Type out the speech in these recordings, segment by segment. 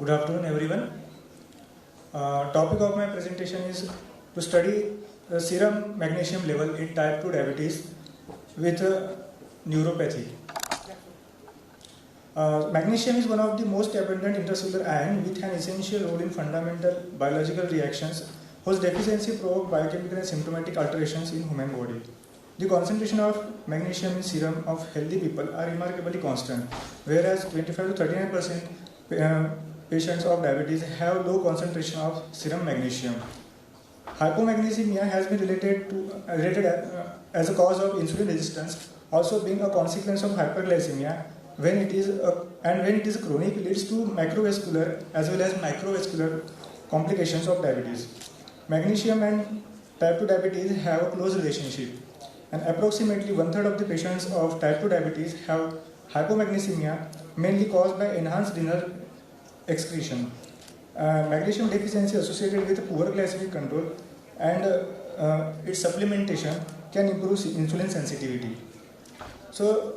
Good afternoon, everyone. Topic of my presentation is to study the serum magnesium level in type 2 diabetes with neuropathy. Magnesium is one of the most abundant intracellular ion with an essential role in fundamental biological reactions whose deficiency provoke biochemical and symptomatic alterations in human body. The concentration of magnesium in serum of healthy people are remarkably constant, whereas 25 to 39% patients of diabetes have low concentration of serum magnesium. Hypomagnesemia has been related as a cause of insulin resistance, also being a consequence of hyperglycemia. When it is chronic, leads to macrovascular as well as microvascular complications of diabetes. Magnesium and type 2 diabetes have a close relationship, and approximately one-third of the patients of type 2 diabetes have hypomagnesemia, mainly caused by enhanced renal excretion. Magnesium deficiency associated with poor glycemic control and its supplementation can improve insulin sensitivity. So,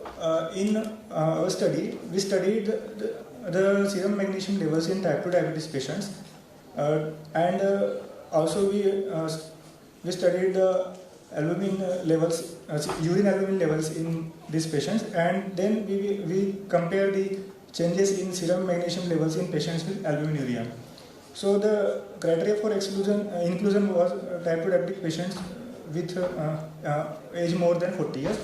in our study, we studied the serum magnesium levels in type 2 diabetes patients, and also we studied the albumin levels, urine albumin levels in these patients, and then we compare the changes in serum magnesium levels in patients with albuminuria. So the criteria for inclusion was type 2 diabetic patients with age more than 40 years,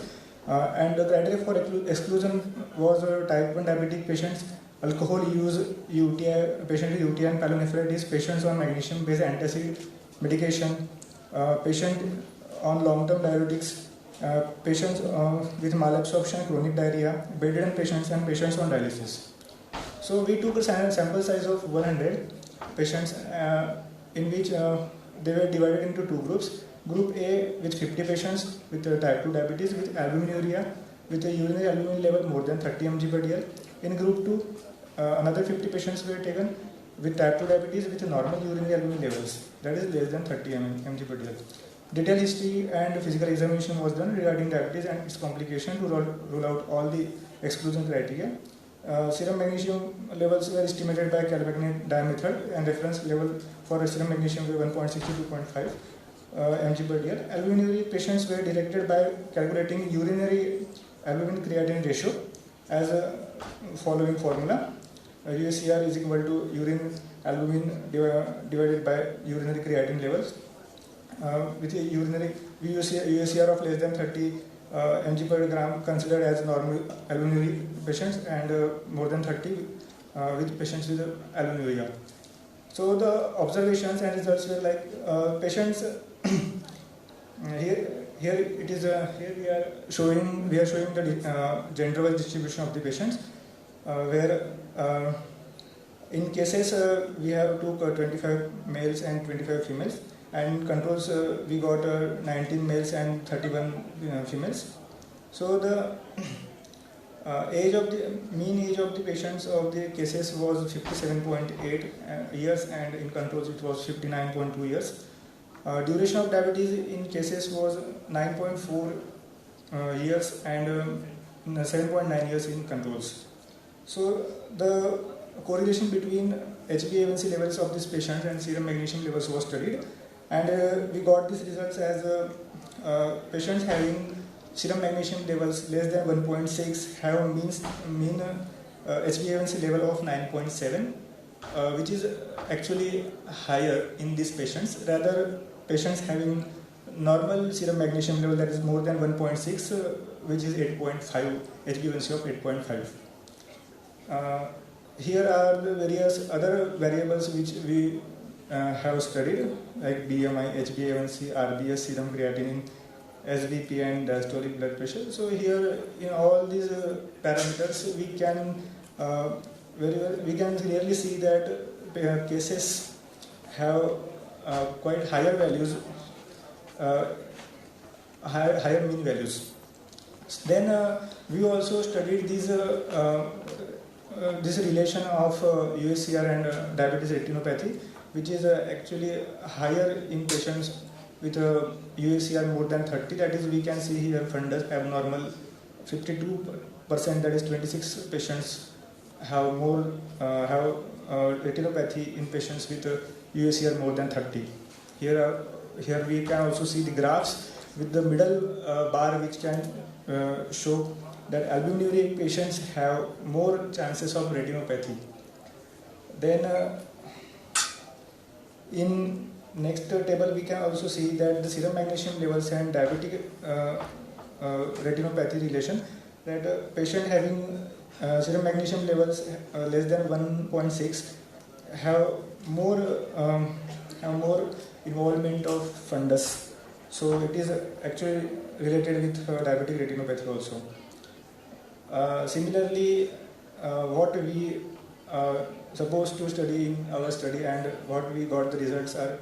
and the criteria for exclusion was type 1 diabetic patients, alcohol use, UTI, patient with UTI and pyelonephritis, patients on magnesium-based antacid medication, patient on long-term diuretics, patients with malabsorption, chronic diarrhea, bedridden patients, and patients on dialysis. So we took a sample size of 100 patients in which they were divided into two groups. Group A with 50 patients with type 2 diabetes with albuminuria with a urinary albumin level more than 30 mg per dl. In group 2, another 50 patients were taken with type 2 diabetes with normal urinary albumin levels, that is less than 30 mg per dl. Detailed history and physical examination was done regarding diabetes and its complication to rule out all the exclusion criteria. Serum magnesium levels were estimated by calpagnate method, and reference level for serum magnesium were 1.6 to 2.5 mg per dl. Albuminuria patients were directed by calculating urinary albumin creatinine ratio as a following formula. UACR is equal to urine albumin divided by urinary creatinine levels. With a urinary UACR of less than 30 mg per gram considered as normal albuminuria patients, and more than 30 with patients with albuminuria. So the observations and results were like patients. Here we are showing the gender-wise distribution of the patients, where in cases we have took 25 males and 25 females. And controls we got 19 males and 31 females. So the mean age of the patients of the cases was 57.8 years, and in controls it was 59.2 years. Duration of diabetes in cases was 9.4 years and 7.9 years in controls. So the correlation between HbA1c levels of these patients and serum magnesium levels was studied. And we got these results as patients having serum magnesium levels less than 1.6 have a mean HbA1c level of 9.7, which is actually higher in these patients. Rather, patients having normal serum magnesium level that is more than 1.6, which is 8.5, HbA1c of 8.5. Here are the various other variables which we have studied, like BMI, HbA1c, RBS, serum creatinine, SBP, and diastolic blood pressure. So here, in all these parameters, we can clearly see that cases have quite higher values, higher mean values. Then we also studied this relation of UACR and diabetes retinopathy, which is actually higher in patients with UACR more than 30. That is, we can see here fundus abnormal 52%, that is 26 patients have retinopathy in patients with UACR more than 30. Here we can also see the graphs with the middle bar, which can show that albuminuric patients have more chances of retinopathy. Then in next table we can also see that the serum magnesium levels and diabetic retinopathy relation, that a patient having serum magnesium levels less than 1.6 have more involvement of fundus. So it is actually related with diabetic retinopathy also. Similarly, what we supposed to study in our study and what we got the results are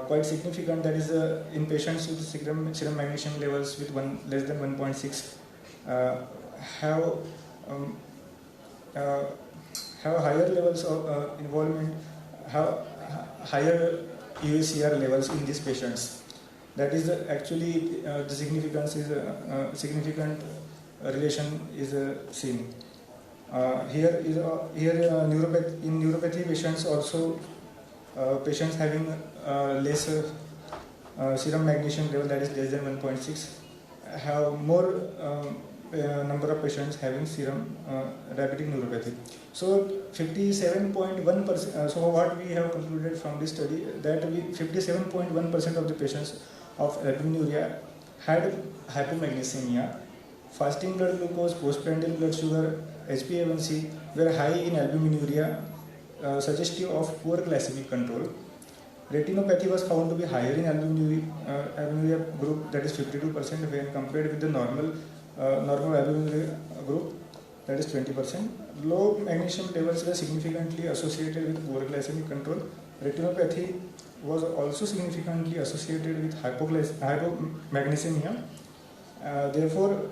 quite significant. That is, in patients with serum magnesium levels with less than 1.6 have higher levels of involvement, have higher UACR levels in these patients. That is actually the significance is significant relation is seen. Here in neuropathy patients also, patients having less serum magnesium level, that is less than 1.6, have more number of patients having serum diabetic neuropathy. So 57.1%. So what we have concluded from this study, that 57.1% of the patients of albuminuria had hypomagnesemia. Fasting blood glucose, postprandial blood sugar, HbA1c were high in albuminuria, suggestive of poor glycemic control. Retinopathy was found to be higher in albuminuria group, that is 52%, when compared with the normal albuminuria group, that is 20%. Low magnesium levels were significantly associated with poor glycemic control. Retinopathy was also significantly associated with hypomagnesemia. Therefore,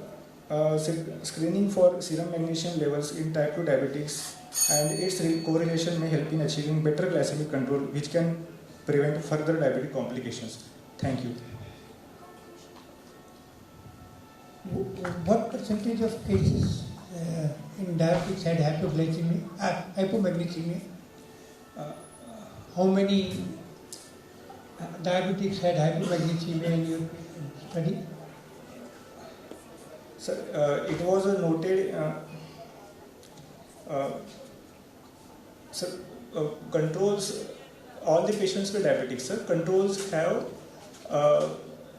screening for serum magnesium levels in type 2 diabetics and its correlation may help in achieving better glycemic control, which can prevent further diabetic complications. Thank you. What percentage of cases in diabetics had hypomagnesemia? How many diabetics had hypomagnesemia in your study? Sir, it was noted. Controls. All the patients were diabetics, sir. Controls have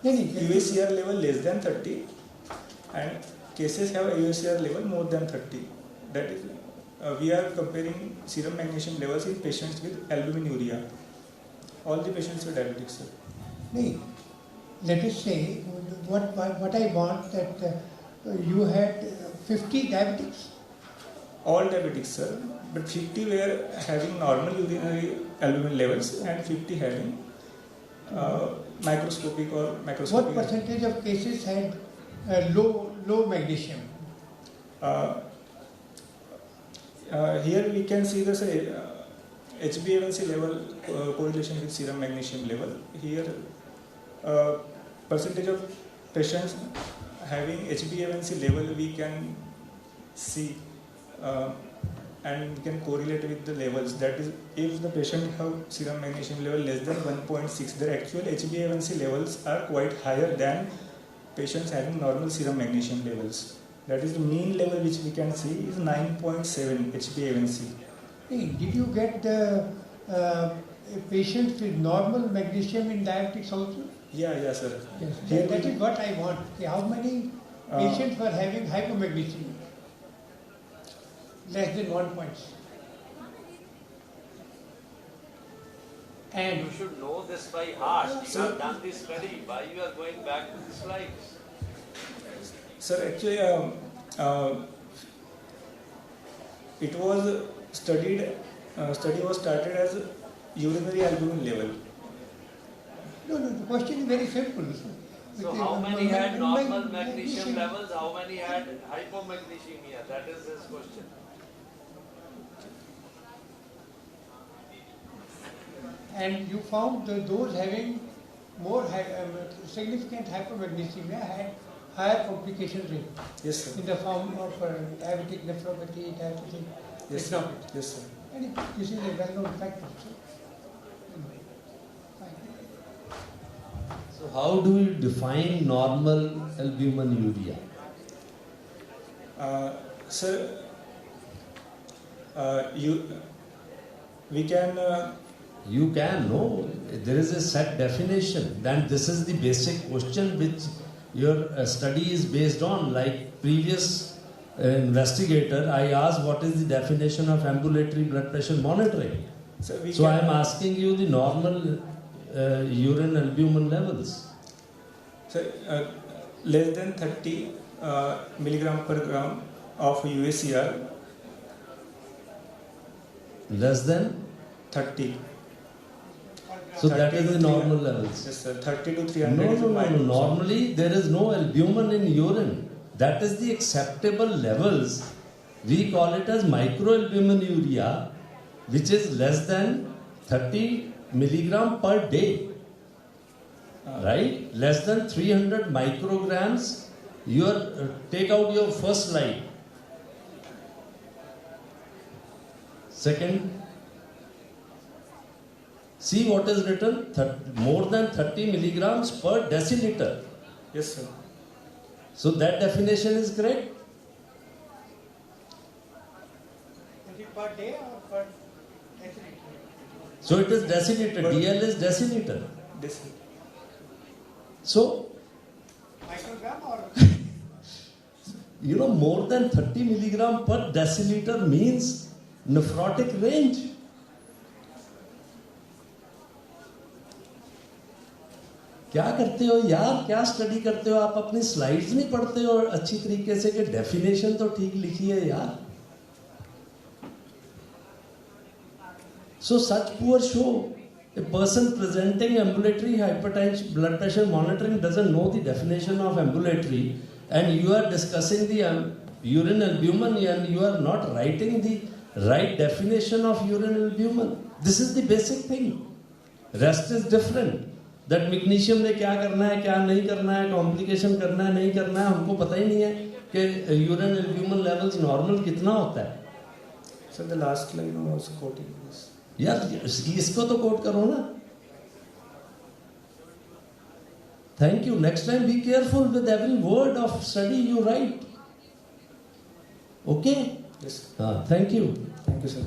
UACR level less than 30, and cases have UACR level more than 30. That is, we are comparing serum magnesium levels in patients with albuminuria. All the patients were diabetics, sir. No. Let us say what I want, that you had 50 diabetics. All diabetics, sir, but 50 were having normal urinary albumin levels and 50 having microscopic or macroscopic. What percentage of cases had low magnesium? Here we can see the HbA1c level correlation with serum magnesium level. Here, percentage of patients having HbA1c level we can see and we can correlate with the levels. That is, if the patient have serum magnesium level less than 1.6, their actual HbA1c levels are quite higher than patients having normal serum magnesium levels. That is, the mean level which we can see is 9.7 HbA1c. Did you get the patients with normal magnesium in diabetics also? Yeah, sir. Yes. That is what I want. How many patients were having hypomagnesemia? Less than 1 point. And you should know this by heart. You have done this study. Why you are going back to the slides? Sir, actually, it was studied. Study was started as urinary albumin level. No, the question is very simple. So how many had normal magnesium levels? How many had hypomagnesemia? That is his question. And you found those having more significant hypomagnesemia had higher complication rate. Yes, sir. In the form of diabetic nephropathy, diabetic retinopathy. Yes, sir. And this is a well-known fact also. Fine. So how do you define normal albuminuria? Sir, we can. You can know there is a set definition. Then this is the basic question which your study is based on. Like previous investigator, I asked what is the definition of ambulatory blood pressure monitoring. So I am asking you the normal urine albumin levels. So less than 30 milligram per gram of UACR. Less than 30. So that is the normal levels. Yes, sir. 30 to 300. No. Normally there is no albumin in urine. That is the acceptable levels. We call it as microalbuminuria, which is less than 30 milligram per day. Right? Less than 300 micrograms. Take out your first slide. Second. See what is written, more than 30 milligrams per deciliter. Yes, sir. So that definition is correct? Is it per day or per deciliter? So it is deciliter, DL is deciliter. So, Microgram or? more than 30 milligram per deciliter means nephrotic range. क्या करते हो यार, क्या study करते हो आप? अपनी slides नहीं पढ़ते हो अच्छी तरीके से कि डेफिनेशन तो ठीक लिखी है यार. So such poor show. A person presenting ambulatory hypertension blood pressure monitoring doesn't know the definition of ambulatory, and you are discussing the urine albumin and you are not writing the right definition of urine albumin. This is the basic thing. Rest is different. That magnesium ने क्या करना है, क्या नहीं करना है, complication करना है, नहीं करना है, हमको पता ही नहीं है कि यूरिन एल्ब्यूमिन लेवल्स नॉर्मल कितना होता है. So the last line was quoting this. यार इसको तो कोट करो ना. Thank you. Next time be careful with every word of study you write. Okay? Yes. Thank you. Thank you, sir.